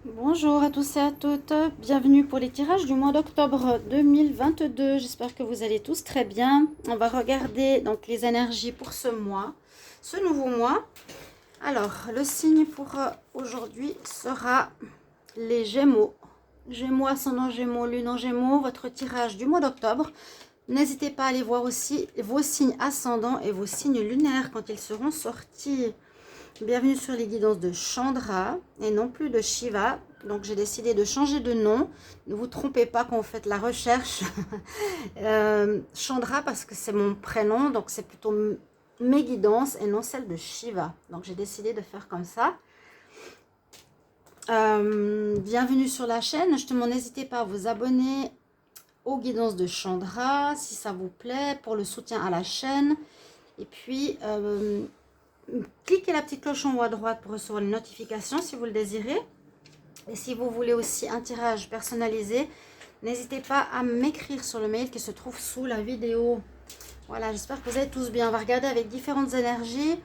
Bonjour à tous et à toutes, bienvenue pour les tirages du mois d'octobre 2022. J'espère que vous allez tous très bien. On va regarder donc les énergies pour ce mois, ce nouveau mois. Alors, le signe pour aujourd'hui sera les Gémeaux. Gémeaux, ascendant Gémeaux, lune en Gémeaux, votre tirage du mois d'octobre. N'hésitez pas à aller voir aussi vos signes ascendants et vos signes lunaires quand ils seront sortis. Bienvenue sur les guidances de Chandra et non plus de Shiva. Donc j'ai décidé de changer de nom. Ne vous trompez pas quand vous faites la recherche. Chandra parce que c'est mon prénom, donc c'est plutôt mes guidances et non celles de Shiva. Donc j'ai décidé de faire comme ça. Bienvenue sur la chaîne. Justement, n'hésitez pas à vous abonner aux guidances de Chandra si ça vous plaît, pour le soutien à la chaîne. Et puis cliquez la petite cloche en haut à droite pour recevoir les notifications si vous le désirez. Et si vous voulez aussi un tirage personnalisé, n'hésitez pas à m'écrire sur le mail qui se trouve sous la vidéo. Voilà, j'espère que vous allez tous bien. On va regarder avec différentes énergies.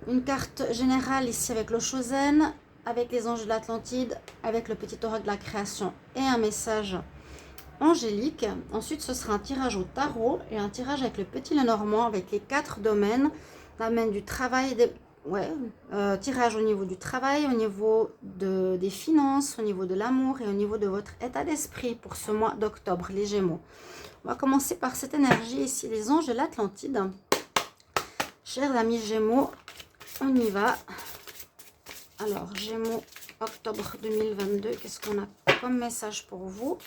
Une carte générale ici avec le Chosen, avec les anges de l'Atlantide, avec le petit oracle de la création et un message angélique. Ensuite, ce sera un tirage au tarot et un tirage avec le petit Lenormand avec les 4 domaines. Domaine du travail, tirage au niveau du travail, au niveau des finances, au niveau de l'amour et au niveau de votre état d'esprit pour ce mois d'octobre, les Gémeaux. On va commencer par cette énergie ici, les anges de l'Atlantide. Chers amis Gémeaux, on y va. Alors, Gémeaux, octobre 2022, qu'est-ce qu'on a comme message pour vous?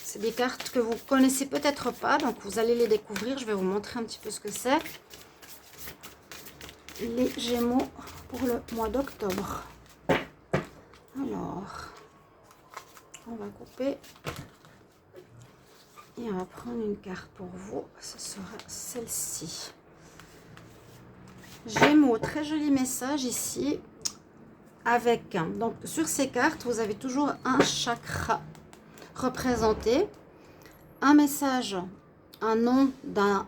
C'est des cartes que vous connaissez peut-être pas, donc vous allez les découvrir. Je vais vous montrer un petit peu ce que c'est. Les Gémeaux pour le mois d'octobre. Alors, on va couper et on va prendre une carte pour vous. Ce sera celle-ci. Gémeaux, très joli message ici. Avec, donc sur ces cartes, vous avez toujours un chakra représenté, un message, un nom d'un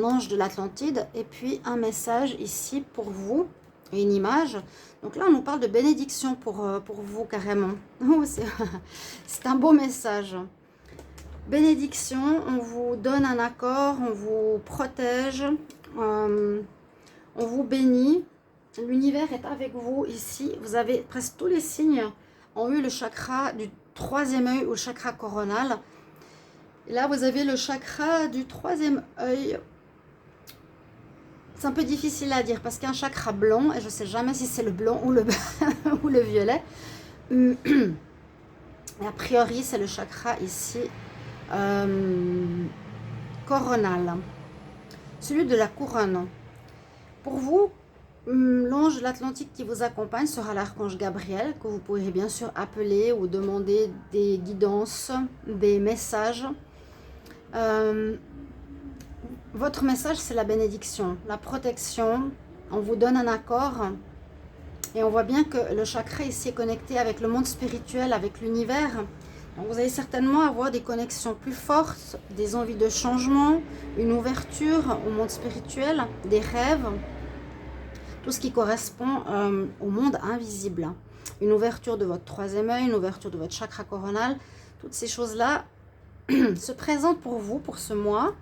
ange de l'Atlantide et puis un message ici pour vous, une image. Donc là on nous parle de bénédiction pour vous carrément. Oh, c'est un beau message. Bénédiction, on vous donne un accord, on vous protège, on vous bénit. L'univers est avec vous ici. Vous avez presque tous les signes ont eu le chakra du troisième œil ou le chakra coronal. Et là, vous avez le chakra du troisième œil. C'est un peu difficile à dire parce qu'il y a un chakra blanc et je ne sais jamais si c'est le blanc ou le, ou le violet. Et a priori, c'est le chakra ici coronal. Celui de la couronne. Pour vous, l'ange de l'Atlantique qui vous accompagne sera l'archange Gabriel, que vous pourrez bien sûr appeler ou demander des guidances, des messages. Votre message, c'est la bénédiction, la protection. On vous donne un accord et on voit bien que le chakra ici est connecté avec le monde spirituel, avec l'univers. Donc vous allez certainement avoir des connexions plus fortes, des envies de changement, une ouverture au monde spirituel, des rêves. Tout ce qui correspond au monde invisible. Une ouverture de votre troisième œil, une ouverture de votre chakra coronal. Toutes ces choses-là se présentent pour vous, pour ce mois.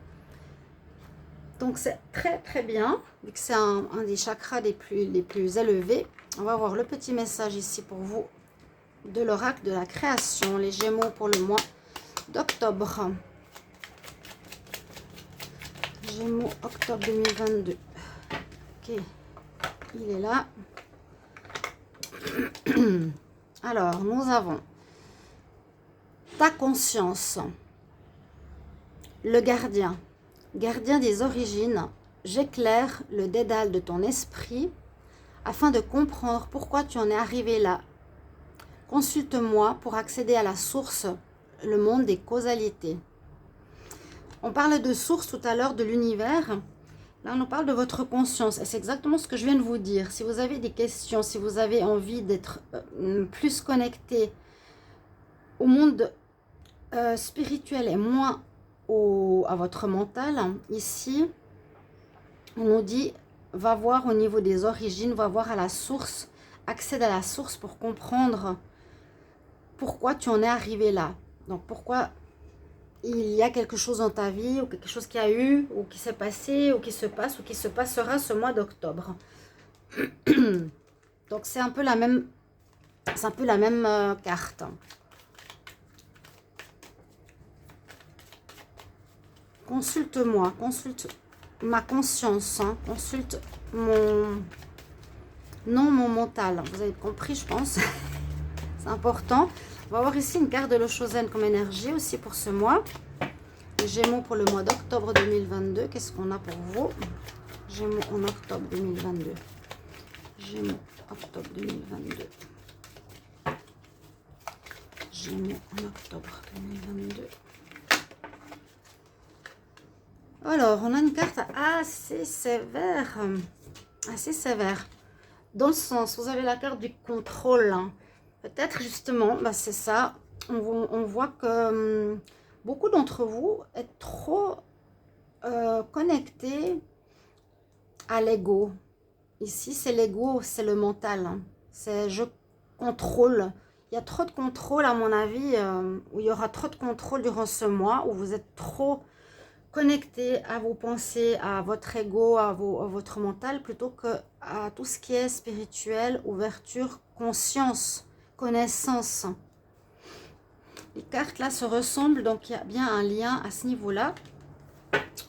Donc c'est très très bien, vu que c'est un des chakras les plus élevés. On va voir le petit message ici pour vous de l'oracle de la création, les Gémeaux pour le mois d'octobre. Gémeaux, octobre 2022. Ok. Il est là. Alors, nous avons ta conscience, le gardien, gardien des origines. J'éclaire le dédale de ton esprit afin de comprendre pourquoi tu en es arrivé là. Consulte-moi pour accéder à la source, le monde des causalités. On parlait de source tout à l'heure, de l'univers. Là, on nous parle de votre conscience et c'est exactement ce que je viens de vous dire. Si vous avez des questions, si vous avez envie d'être plus connecté au monde spirituel et moins à votre mental, ici, on nous dit, va voir au niveau des origines, va voir à la source, accède à la source pour comprendre pourquoi tu en es arrivé là. Donc pourquoi il y a quelque chose dans ta vie, ou quelque chose qui a eu, ou qui s'est passé, ou qui se passe, ou qui se passera ce mois d'octobre. Donc c'est un peu la même, carte. Consulte-moi, consulte ma conscience, hein, consulte mon mental. Vous avez compris, je pense. C'est important. On va voir ici une carte de l'Oshozen comme énergie aussi pour ce mois. Les Gémeaux pour le mois d'octobre 2022. Qu'est-ce qu'on a pour vous? Gémeaux en octobre 2022. Gémeaux, octobre 2022. Gémeaux en octobre 2022. Alors, on a une carte assez sévère. Assez sévère. Dans le sens, vous avez la carte du contrôle. Hein. Peut-être justement, bah c'est ça. On voit que beaucoup d'entre vous êtes trop connectés à l'ego. Ici, c'est l'ego, c'est le mental. Hein. C'est je contrôle. Il y a trop de contrôle, à mon avis, où il y aura trop de contrôle durant ce mois, où vous êtes trop connecté à vos pensées, à votre ego, à votre mental, plutôt que à tout ce qui est spirituel, ouverture, conscience, connaissance. Les cartes là se ressemblent, donc il y a bien un lien à ce niveau-là.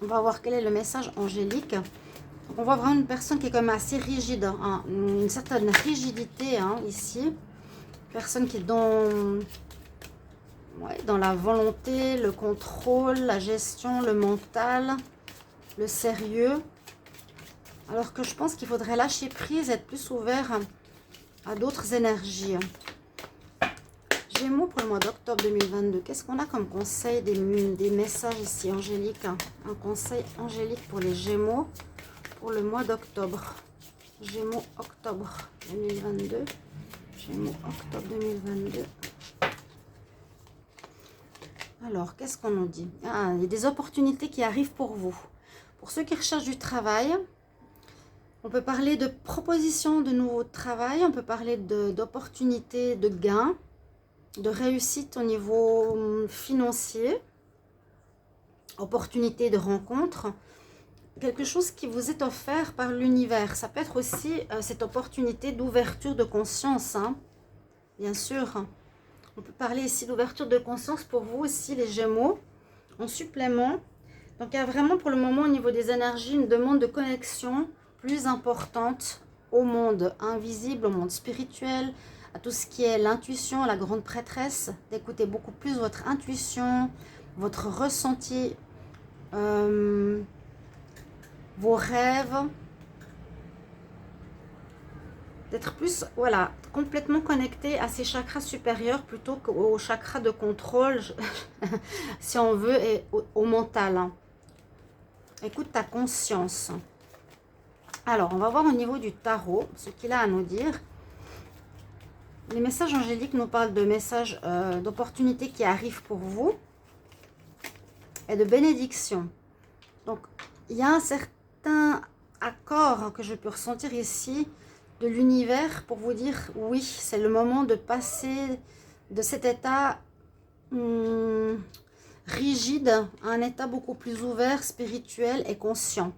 On va voir quel est le message angélique. Donc, on voit vraiment une personne qui est quand même assez rigide, hein, une certaine rigidité hein, ici. Personne qui est dans la volonté, le contrôle, la gestion, le mental, le sérieux. Alors que je pense qu'il faudrait lâcher prise, être plus ouvert à d'autres énergies. Gémeaux pour le mois d'octobre 2022. Qu'est-ce qu'on a comme conseil, des messages ici angéliques? Un conseil angélique pour les Gémeaux pour le mois d'octobre. Gémeaux octobre 2022. Gémeaux octobre 2022. Alors, qu'est-ce qu'on nous dit? Il y a des opportunités qui arrivent pour vous. Pour ceux qui recherchent du travail, on peut parler de propositions de nouveaux travail, on peut parler d'opportunités de gains, de réussite au niveau financier, opportunités de rencontre, quelque chose qui vous est offert par l'univers. Ça peut être aussi cette opportunité d'ouverture de conscience, hein, bien sûr. On peut parler ici d'ouverture de conscience pour vous aussi, les Gémeaux, en supplément. Donc, il y a vraiment pour le moment au niveau des énergies une demande de connexion plus importante au monde invisible, au monde spirituel, à tout ce qui est l'intuition, la grande prêtresse, d'écouter beaucoup plus votre intuition, votre ressenti, vos rêves, d'être plus, voilà, complètement connecté à ces chakras supérieurs plutôt qu'aux chakras de contrôle, si on veut, et au mental. Hein. Écoute ta conscience. Alors, on va voir au niveau du tarot ce qu'il a à nous dire. Les messages angéliques nous parlent de messages d'opportunités qui arrivent pour vous et de bénédictions. Donc, il y a un certain accord que je peux ressentir ici de l'univers pour vous dire oui, c'est le moment de passer de cet état rigide à un état beaucoup plus ouvert, spirituel et conscient.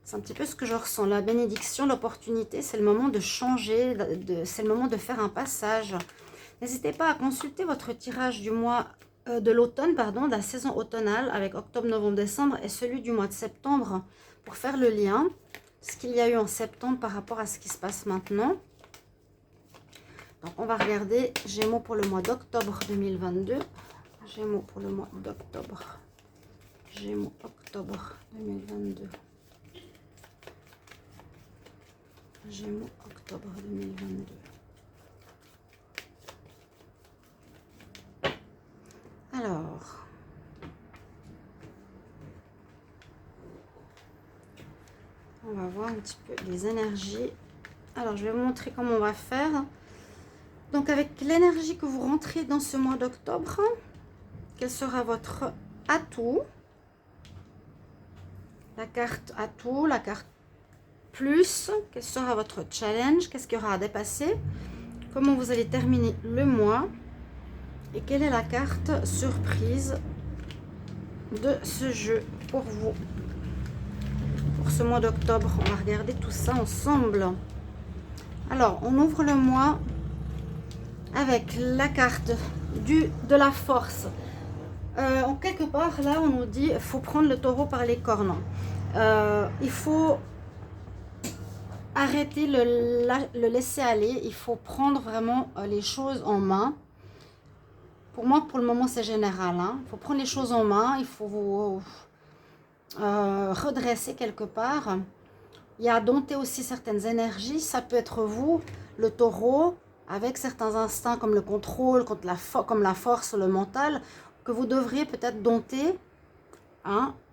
C'est un petit peu ce que je ressens. La bénédiction, l'opportunité, c'est le moment de changer, c'est le moment de faire un passage. N'hésitez pas à consulter votre tirage du mois de l'automne, pardon, de la saison automnale avec octobre, novembre, décembre et celui du mois de septembre pour faire le lien. Ce qu'il y a eu en septembre par rapport à ce qui se passe maintenant. Donc, on va regarder Gémeaux pour le mois d'octobre 2022. Gémeaux pour le mois d'octobre. Gémeaux, octobre 2022. Gémeaux, octobre 2022. Alors, on va voir un petit peu les énergies. Alors, je vais vous montrer comment on va faire. Donc, avec l'énergie que vous rentrez dans ce mois d'octobre, quel sera votre atout? La carte atout, la carte plus? Quel sera votre challenge? Qu'est-ce qu'il y aura à dépasser? Comment vous allez terminer le mois? Et quelle est la carte surprise de ce jeu pour vous? Pour ce mois d'octobre, on va regarder tout ça ensemble. Alors, on ouvre le mois avec la carte de la force. En quelque part, là, on nous dit il faut prendre le taureau par les cornes. Il faut arrêter le laisser aller. Il faut prendre vraiment les choses en main. Pour moi, pour le moment, c'est général. Il faut prendre les choses en main. Il faut vous redresser quelque part. Il y a dompter aussi certaines énergies. Ça peut être vous, le taureau, avec certains instincts comme le contrôle, comme la force, le mental, que vous devriez peut-être dompter,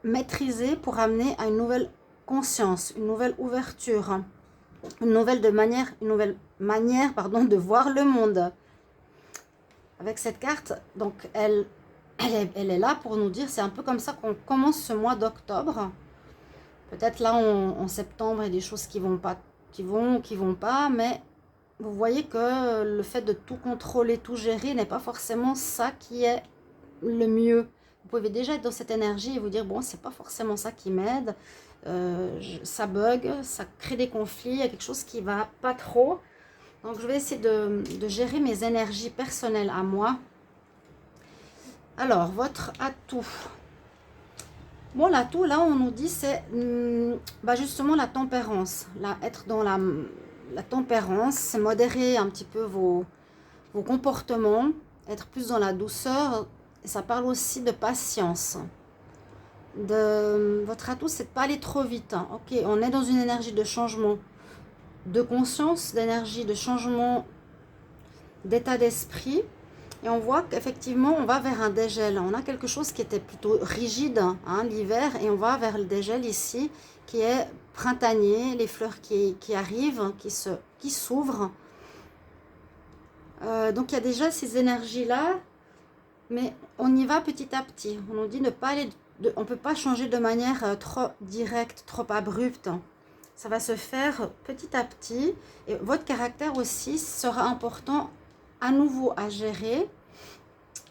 maîtriser pour amener à une nouvelle conscience, une nouvelle ouverture, une nouvelle manière de voir le monde. Avec cette carte, donc elle est là pour nous dire, c'est un peu comme ça qu'on commence ce mois d'octobre. Peut-être là en septembre, il y a des choses qui vont pas, mais vous voyez que le fait de tout contrôler, tout gérer n'est pas forcément ça qui est le mieux. Vous pouvez déjà être dans cette énergie et vous dire, bon, c'est pas forcément ça qui m'aide, ça bug, ça crée des conflits, il y a quelque chose qui va pas trop. Donc, je vais essayer de gérer mes énergies personnelles à moi. Alors, votre atout. Bon, l'atout, là, on nous dit, c'est justement la tempérance. Là, être dans la tempérance, c'est modérer un petit peu vos comportements, être plus dans la douceur. Et ça parle aussi de patience. Votre atout, c'est de ne pas aller trop vite. Ok, on est dans une énergie de changement de conscience, d'énergie, de changement d'état d'esprit. Et on voit qu'effectivement, on va vers un dégel. On a quelque chose qui était plutôt rigide, l'hiver, et on va vers le dégel ici, qui est printanier, les fleurs qui arrivent, qui s'ouvrent. Donc, il y a déjà ces énergies-là, mais on y va petit à petit. On nous dit ne pas aller, on ne peut pas changer de manière trop directe, trop abrupte. Ça va se faire petit à petit. Et votre caractère aussi sera important à nouveau à gérer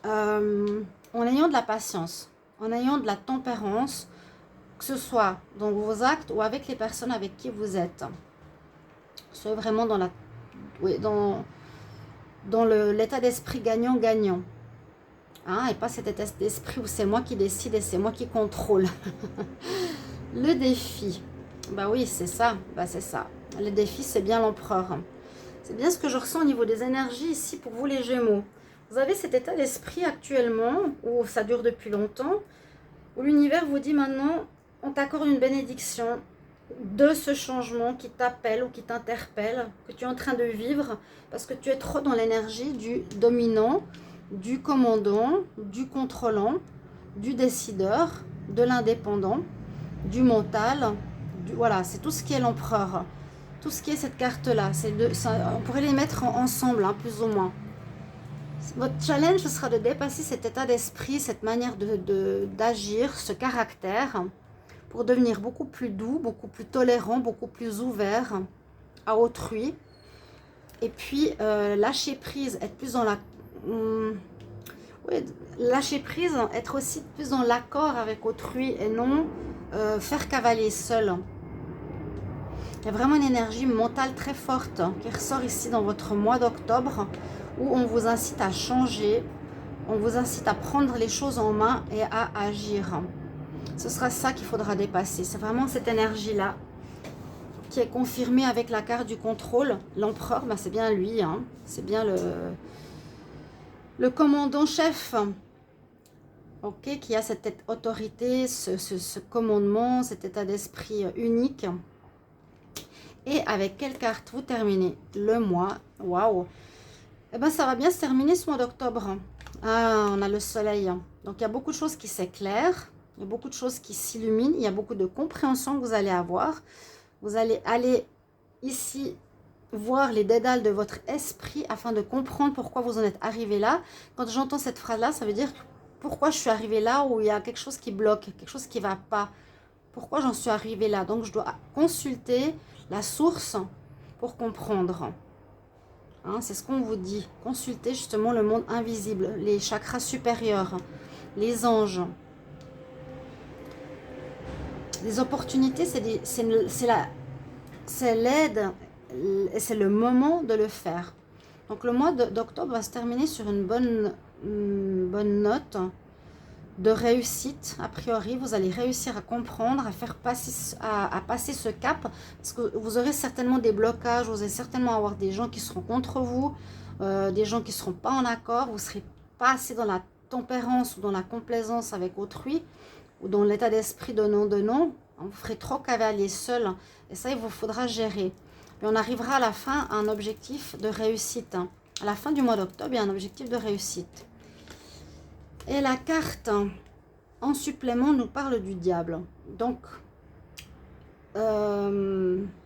en ayant de la patience, en ayant de la tempérance, que ce soit dans vos actes ou avec les personnes avec qui vous êtes. Soyez vraiment dans l'état d'esprit gagnant-gagnant. Et pas cet état d'esprit où c'est moi qui décide et c'est moi qui contrôle. Le défi. Bah oui, c'est ça. C'est ça. Le défi, c'est bien l'empereur. C'est bien ce que je ressens au niveau des énergies ici pour vous les Gémeaux. Vous avez cet état d'esprit actuellement, où ça dure depuis longtemps, où l'univers vous dit maintenant, on t'accorde une bénédiction de ce changement qui t'appelle ou qui t'interpelle, que tu es en train de vivre, parce que tu es trop dans l'énergie du dominant, du commandant, du contrôlant, du décideur, de l'indépendant, du mental. Voilà, c'est tout ce qui est l'empereur. Tout ce qui est cette carte-là. On pourrait les mettre ensemble, plus ou moins. Votre challenge, ce sera de dépasser cet état d'esprit, cette manière d'agir, ce caractère, pour devenir beaucoup plus doux, beaucoup plus tolérant, beaucoup plus ouvert à autrui. Et puis, lâcher prise, être plus dans la... lâcher prise, être aussi plus dans l'accord avec autrui et non faire cavaler seul. Il y a vraiment une énergie mentale très forte qui ressort ici dans votre mois d'octobre où on vous incite à changer, on vous incite à prendre les choses en main et à agir. Ce sera ça qu'il faudra dépasser. C'est vraiment cette énergie-là qui est confirmée avec la carte du contrôle. L'empereur, c'est bien lui, c'est bien le commandant-chef. Ok, qui a cette autorité, ce commandement, cet état d'esprit unique. Et avec quelle carte vous terminez le mois? Waouh! Eh bien, ça va bien se terminer ce mois d'octobre. On a le soleil. Donc, il y a beaucoup de choses qui s'éclairent. Il y a beaucoup de choses qui s'illuminent. Il y a beaucoup de compréhension que vous allez avoir. Vous allez aller ici voir les dédales de votre esprit afin de comprendre pourquoi vous en êtes arrivé là. Quand j'entends cette phrase-là, ça veut dire pourquoi je suis arrivé là où il y a quelque chose qui bloque, quelque chose qui ne va pas. pourquoi j'en suis arrivée là. Donc, je dois consulter la source pour comprendre. Hein, c'est ce qu'on vous dit. Consultez justement le monde invisible, les chakras supérieurs, les anges. Les opportunités, c'est l'aide et c'est le moment de le faire. Donc le mois d'octobre va se terminer sur une bonne note de réussite. A priori, vous allez réussir à comprendre, à faire passer, à passer ce cap, parce que vous aurez certainement des blocages, vous allez certainement avoir des gens qui seront contre vous, des gens qui ne seront pas en accord, vous ne serez pas assez dans la tempérance ou dans la complaisance avec autrui, ou dans l'état d'esprit donnant, vous ferez trop cavalier seul, et ça, il vous faudra gérer. Mais on arrivera à la fin à un objectif de réussite. À la fin du mois d'octobre, il y a un objectif de réussite. Et la carte en supplément nous parle du diable. Donc,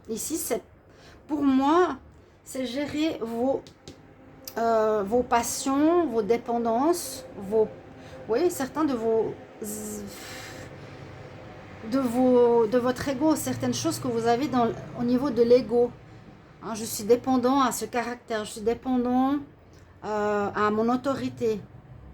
ici, c'est pour moi, c'est gérer vos passions, vos dépendances, certains de votre ego, certaines choses que vous avez au niveau de l'ego. Hein, je suis dépendant à ce caractère, je suis dépendant à mon autorité.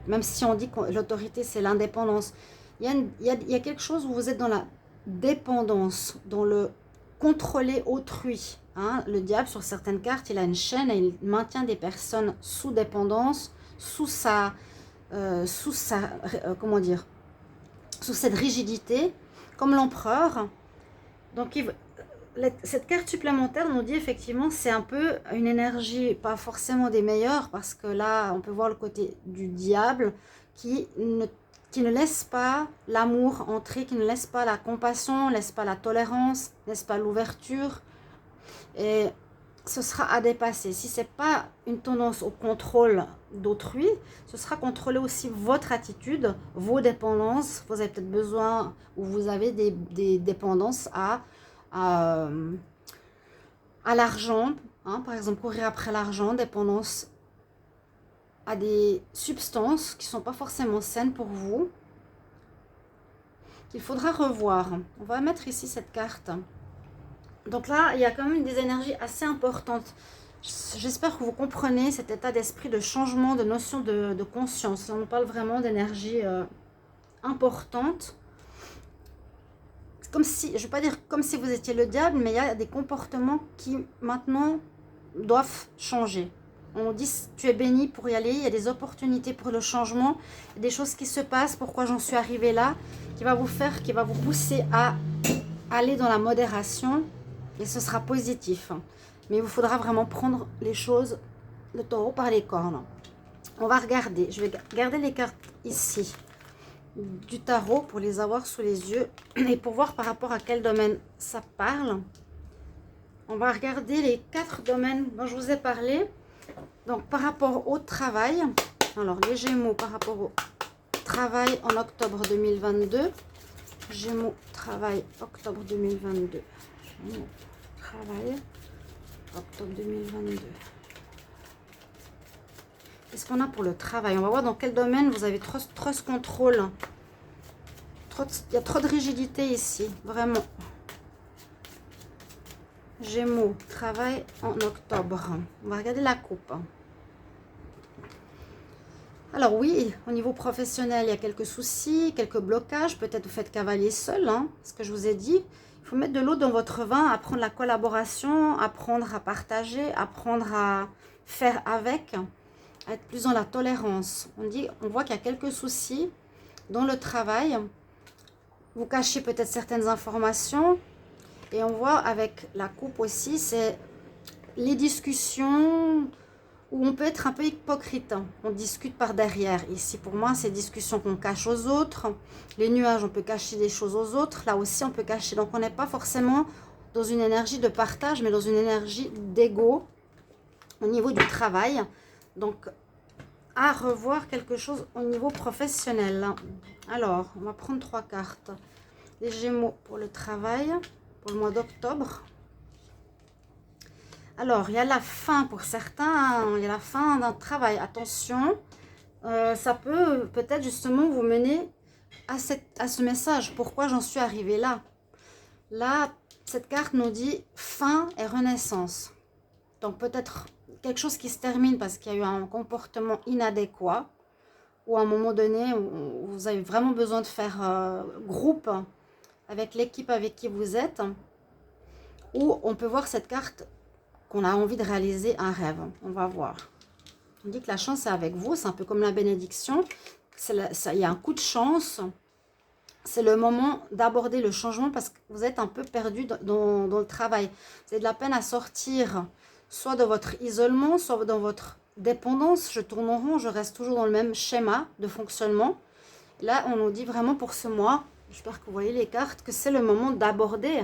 Même si on dit que l'autorité, c'est l'indépendance. Il y a quelque chose où vous êtes dans la dépendance, dans le contrôler autrui. Hein. Le diable, sur certaines cartes, il a une chaîne et il maintient des personnes sous dépendance, sous cette rigidité, comme l'empereur. Donc, cette carte supplémentaire nous dit effectivement c'est un peu une énergie, pas forcément des meilleures, parce que là, on peut voir le côté du diable qui ne laisse pas l'amour entrer, qui ne laisse pas la compassion, ne laisse pas la tolérance, ne laisse pas l'ouverture. Et ce sera à dépasser. Si ce n'est pas une tendance au contrôle d'autrui, ce sera contrôler aussi votre attitude, vos dépendances. Vous avez peut-être besoin, ou vous avez des dépendances à l'argent, hein, par exemple courir après l'argent, dépendance à des substances qui ne sont pas forcément saines pour vous, qu'il faudra revoir. On va mettre ici cette carte. Donc là, il y a quand même des énergies assez importantes. J'espère que vous comprenez cet état d'esprit de changement, de notion de conscience. On parle vraiment d'énergie importante. Comme si, je ne vais pas dire comme si vous étiez le diable, mais il y a des comportements qui maintenant doivent changer. On dit tu es béni pour y aller, il y a des opportunités pour le changement, il y a des choses qui se passent, pourquoi j'en suis arrivée là, qui va vous pousser à aller dans la modération, et ce sera positif. Mais il vous faudra vraiment prendre les choses, le taureau par les cornes. On va regarder, je vais garder les cartes ici du tarot pour les avoir sous les yeux et pour voir par rapport à quel domaine ça parle. On va regarder les 4 domaines dont je vous ai parlé. Donc par rapport au travail, alors les Gémeaux par rapport au travail en octobre 2022. Gémeaux, travail, octobre 2022. Gémeaux, travail, octobre 2022. Qu'est-ce qu'on a pour le travail? On va voir dans quel domaine vous avez trop ce contrôle. Il y a trop de rigidité ici, vraiment. Gémeaux, travail en octobre. On va regarder la coupe. Alors oui, au niveau professionnel, il y a quelques soucis, quelques blocages. Peut-être vous faites cavalier seul, hein, ce que je vous ai dit. Il faut mettre de l'eau dans votre vin, apprendre la collaboration, apprendre à partager, apprendre à faire avec, à être plus dans la tolérance. On voit qu'il y a quelques soucis dans le travail. Vous cachez peut-être certaines informations. Et on voit avec la coupe aussi, c'est les discussions où on peut être un peu hypocrite. On discute par derrière. Ici, pour moi, c'est des discussions qu'on cache aux autres. Les nuages, on peut cacher des choses aux autres. Là aussi, on peut cacher. Donc, on n'est pas forcément dans une énergie de partage, mais dans une énergie d'ego au niveau du travail. Donc, à revoir quelque chose au niveau professionnel. Alors, on va prendre 3 cartes. Les Gémeaux pour le travail, pour le mois d'octobre. Alors, il y a la fin pour certains, il y a la fin d'un travail. Attention, ça peut peut-être justement vous mener à ce message. Pourquoi j'en suis arrivée là? Là, cette carte nous dit fin et renaissance. Donc peut-être quelque chose qui se termine parce qu'il y a eu un comportement inadéquat, ou à un moment donné, où vous avez vraiment besoin de faire groupe avec l'équipe avec qui vous êtes, ou on peut voir cette carte qu'on a envie de réaliser un rêve. On va voir. On dit que la chance est avec vous, c'est un peu comme la bénédiction. Il y a un coup de chance. C'est le moment d'aborder le changement parce que vous êtes un peu perdu dans le travail. Vous avez de la peine à sortir soit de votre isolement, soit dans votre dépendance. Je tourne en rond, je reste toujours dans le même schéma de fonctionnement. Là, on nous dit vraiment pour ce mois, j'espère que vous voyez les cartes, que c'est le moment d'aborder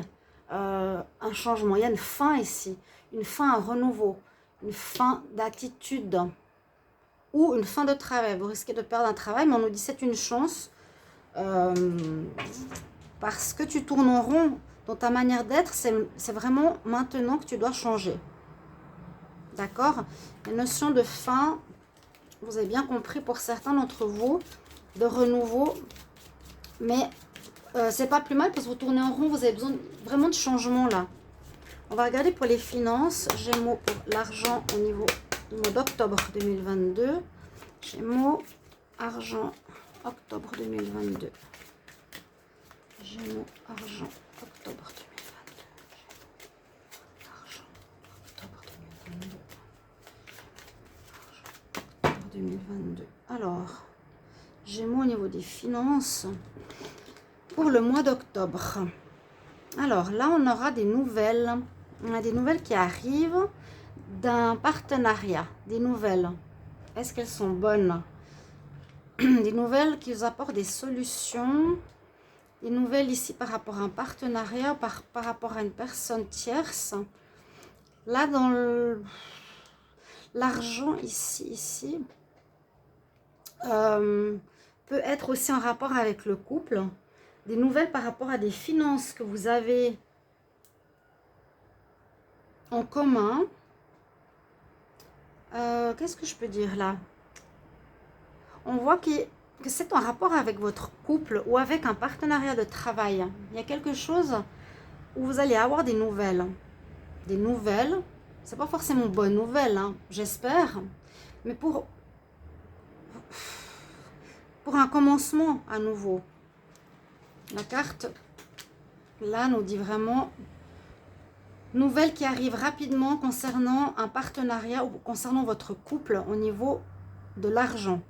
un changement. Il y a une fin ici, une fin, un renouveau, une fin d'attitude ou une fin de travail. Vous risquez de perdre un travail, mais on nous dit c'est une chance parce que tu tournes en rond dans ta manière d'être. C'est vraiment maintenant que tu dois changer. D'accord? La notion de fin, vous avez bien compris pour certains d'entre vous, de renouveau, mais c'est pas plus mal parce que vous tournez en rond, vous avez besoin vraiment de changement là. On va regarder pour les finances. Gémeaux pour l'argent au niveau du mois d'octobre 2022. Gémeaux, argent, octobre 2022. Gémeaux, argent, octobre 2022. Argent, octobre 2022. Argent, octobre 2022. Alors, Gémeaux au niveau des finances pour le mois d'octobre. Alors là, on aura des nouvelles. On a des nouvelles qui arrivent d'un partenariat. Des nouvelles. Est-ce qu'elles sont bonnes? Des nouvelles qui vous apportent des solutions. Des nouvelles ici par rapport à un partenariat, par rapport à une personne tierce. Là, dans l'argent ici peut être aussi en rapport avec le couple. Des nouvelles par rapport à des finances que vous avez en commun. Qu'est-ce que je peux dire là? On voit que c'est en rapport avec votre couple ou avec un partenariat de travail. Il y a quelque chose où vous allez avoir des nouvelles. Des nouvelles, c'est pas forcément bonnes nouvelles, hein, j'espère, mais pour un commencement à nouveau. La carte, là, nous dit vraiment nouvelles qui arrivent rapidement concernant un partenariat ou concernant votre couple au niveau de l'argent.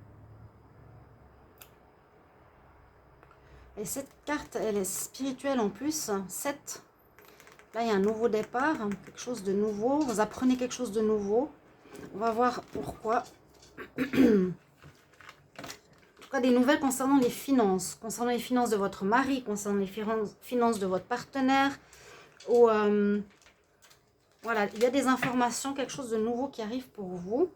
Et cette carte, elle est spirituelle en plus. 7. Là, il y a un nouveau départ, quelque chose de nouveau. Vous apprenez quelque chose de nouveau. On va voir pourquoi. Des nouvelles concernant les finances de votre mari, concernant les finances de votre partenaire, ou voilà, il y a des informations, quelque chose de nouveau qui arrive pour vous.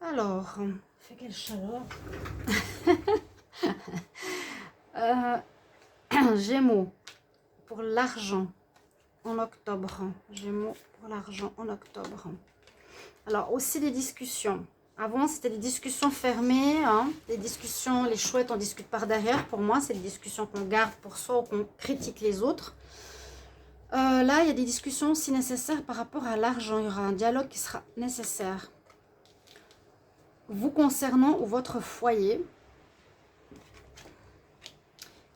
Alors, fait quelle chaleur. Gémeaux pour l'argent en octobre. Gémeaux pour l'argent en octobre. Alors, aussi des discussions. Avant, c'était des discussions fermées, hein, des discussions, les chouettes, on discute par derrière. Pour moi, c'est des discussions qu'on garde pour soi ou qu'on critique les autres. Là, il y a des discussions si nécessaires par rapport à l'argent. Il y aura un dialogue qui sera nécessaire. Vous concernant ou votre foyer,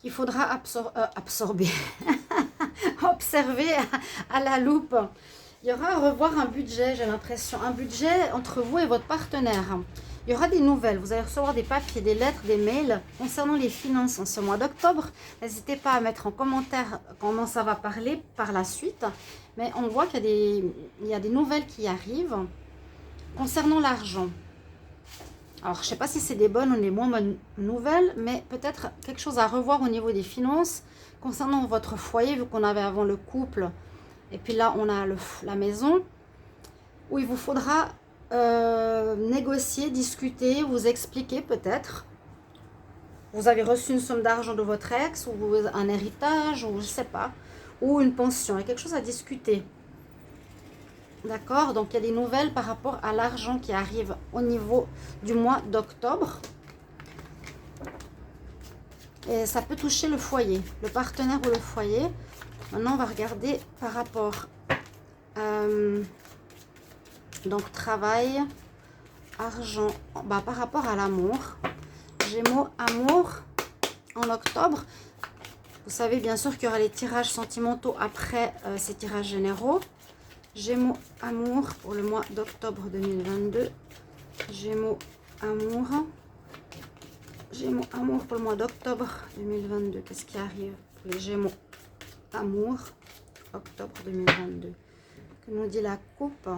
il faudra absorber, observer à la loupe. Il y aura à revoir un budget, j'ai l'impression, un budget entre vous et votre partenaire. Il y aura des nouvelles, vous allez recevoir des papiers, des lettres, des mails concernant les finances en ce mois d'octobre. N'hésitez pas à mettre en commentaire comment ça va parler par la suite. Mais on voit qu'il y a des nouvelles qui arrivent concernant l'argent. Alors, je ne sais pas si c'est des bonnes ou des moins bonnes nouvelles, mais peut-être quelque chose à revoir au niveau des finances concernant votre foyer, vu qu'on avait avant le couple. Et puis là, on a la maison où il vous faudra négocier, discuter, vous expliquer peut-être. Vous avez reçu une somme d'argent de votre ex, ou un héritage, ou je ne sais pas, ou une pension. Il y a quelque chose à discuter. D'accord? Donc, il y a des nouvelles par rapport à l'argent qui arrive au niveau du mois d'octobre. Et ça peut toucher le foyer, le partenaire ou le foyer. Maintenant, on va regarder par rapport donc travail, argent, par rapport à l'amour. Gémeaux, amour en octobre. Vous savez bien sûr qu'il y aura les tirages sentimentaux après ces tirages généraux. Gémeaux, amour pour le mois d'octobre 2022. Gémeaux, amour. Gémeaux, amour pour le mois d'octobre 2022. Qu'est-ce qui arrive pour les Gémeaux, amour, octobre 2022. Que nous dit la coupe?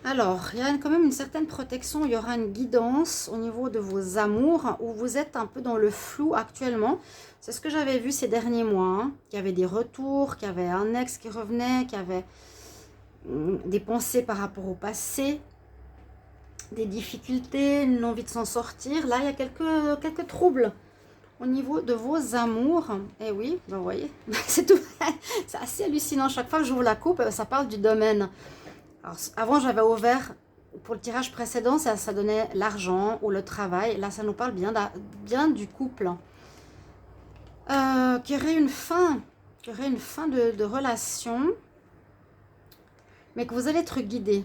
Alors, il y a quand même une certaine protection, il y aura une guidance au niveau de vos amours où vous êtes un peu dans le flou actuellement. C'est ce que j'avais vu ces derniers mois, hein, qu'il y avait des retours, qu'il y avait un ex qui revenait, qu'il y avait des pensées par rapport au passé, des difficultés, une envie de s'en sortir. Là, il y a quelques troubles au niveau de vos amours. Et oui, vous voyez, c'est tout. C'est assez hallucinant. Chaque fois que j'ouvre la coupe, ça parle du domaine. Alors, avant, j'avais ouvert, pour le tirage précédent, ça donnait l'argent ou le travail. Là, ça nous parle bien du couple. Qui aurait une fin de relation, mais que vous allez être guidé.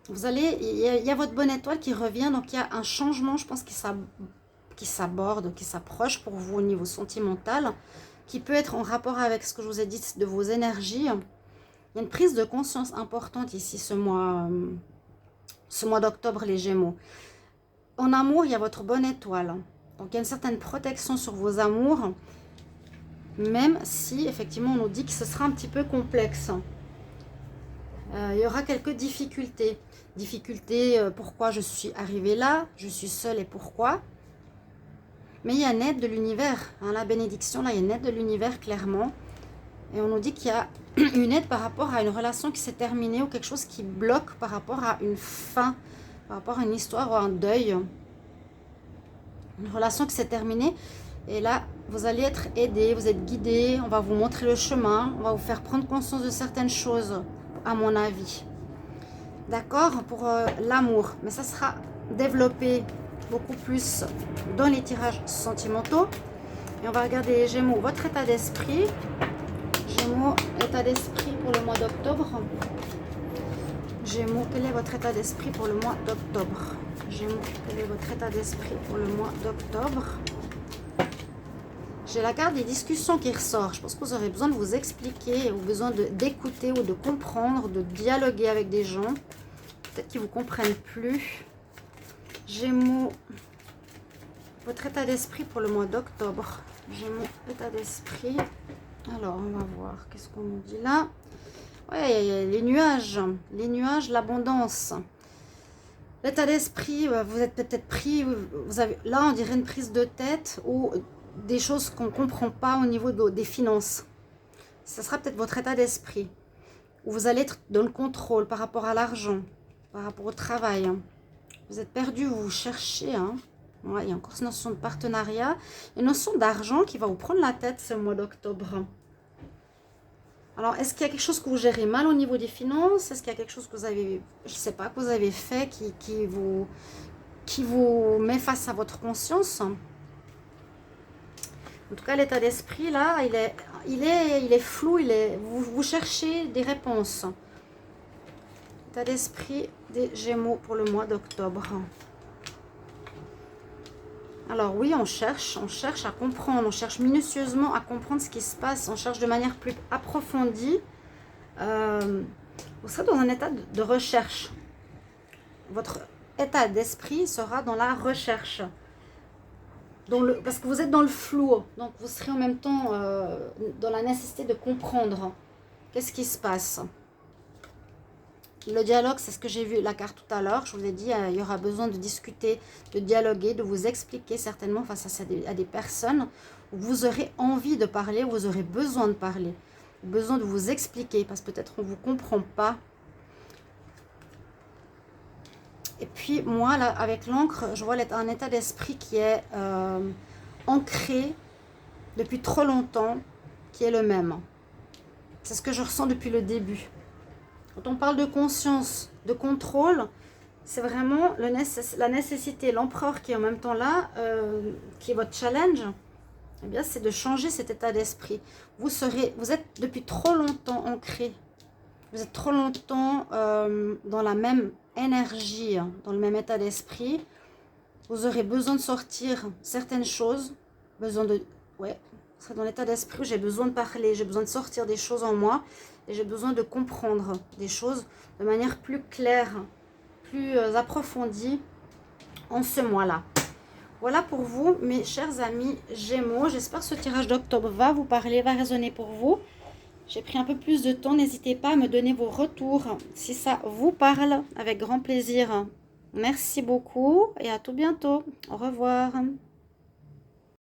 Il y a votre bonne étoile qui revient, donc il y a un changement, je pense, qui s'aborde, qui s'approche pour vous au niveau sentimental, qui peut être en rapport avec ce que je vous ai dit de vos énergies. Il y a une prise de conscience importante ici ce mois d'octobre, les Gémeaux. En amour, il y a votre bonne étoile. Donc, il y a une certaine protection sur vos amours, même si, effectivement, on nous dit que ce sera un petit peu complexe. Il y aura quelques difficultés. Pourquoi je suis arrivée là, je suis seule et pourquoi. Mais il y a une aide de l'univers. Hein, la bénédiction, là, il y a une aide de l'univers, clairement. Et on nous dit qu'il y a une aide par rapport à une relation qui s'est terminée ou quelque chose qui bloque par rapport à une fin, par rapport à une histoire ou un deuil. Une relation qui s'est terminée. Et là, vous allez être aidé, vous êtes guidé, on va vous montrer le chemin, on va vous faire prendre conscience de certaines choses, à mon avis. D'accord? Pour l'amour. Mais ça sera développé beaucoup plus dans les tirages sentimentaux. Et on va regarder les Gémeaux, votre état d'esprit. Gémeaux, état d'esprit pour le mois d'octobre. Gémeaux, quel est votre état d'esprit pour le mois d'octobre? Gémeaux, quel est votre état d'esprit pour le mois d'octobre? J'ai la carte des discussions qui ressort. Je pense que vous aurez besoin de vous expliquer, ou besoin d'écouter ou de comprendre, de dialoguer avec des gens. Peut-être qu'ils ne vous comprennent plus. Gémeaux, votre état d'esprit pour le mois d'octobre. Gémeaux, état d'esprit. Alors, on va voir. Qu'est-ce qu'on nous dit là? Ouais, les nuages, l'abondance. L'état d'esprit, vous êtes peut-être pris, vous avez, là on dirait une prise de tête ou des choses qu'on ne comprend pas au niveau des finances. Ce sera peut-être votre état d'esprit, où vous allez être dans le contrôle par rapport à l'argent, par rapport au travail. Vous êtes perdu, vous cherchez. Hein. Ouais, il y a encore cette notion de partenariat, une notion d'argent qui va vous prendre la tête ce mois d'octobre. Alors, est-ce qu'il y a quelque chose que vous gérez mal au niveau des finances? Est-ce qu'il y a quelque chose que vous avez, je ne sais pas, que vous avez fait qui vous met face à votre conscience? En tout cas, l'état d'esprit, là, il est flou, vous cherchez des réponses. État d'esprit des Gémeaux pour le mois d'octobre. Alors oui, on cherche à comprendre, on cherche minutieusement à comprendre ce qui se passe, on cherche de manière plus approfondie. Vous serez dans un état de recherche. Votre état d'esprit sera dans la recherche. Parce que vous êtes dans le flou, donc vous serez en même temps dans la nécessité de comprendre qu'est-ce qui se passe. Le dialogue, c'est ce que j'ai vu la carte tout à l'heure. Je vous ai dit, il y aura besoin de discuter, de dialoguer, de vous expliquer certainement face à des personnes où vous aurez envie de parler, où vous aurez besoin de parler, besoin de vous expliquer parce que peut-être on ne vous comprend pas. Et puis moi, là, avec l'encre, je vois un état d'esprit qui est ancré depuis trop longtemps, qui est le même. C'est ce que je ressens depuis le début. Quand on parle de conscience, de contrôle, c'est vraiment la nécessité, l'empereur qui est en même temps là, qui est votre challenge. Eh bien, c'est de changer cet état d'esprit. Vous êtes depuis trop longtemps ancré. Vous êtes trop longtemps dans la même énergie, dans le même état d'esprit. Vous aurez besoin de sortir certaines choses. Besoin de... Ouais, vous serez dans l'état d'esprit où j'ai besoin de parler, j'ai besoin de sortir des choses en moi. Et j'ai besoin de comprendre des choses de manière plus claire, plus approfondie en ce mois-là. Voilà pour vous, mes chers amis Gémeaux. J'espère que ce tirage d'octobre va vous parler, va résonner pour vous. J'ai pris un peu plus de temps. N'hésitez pas à me donner vos retours si ça vous parle, avec grand plaisir. Merci beaucoup et à tout bientôt. Au revoir.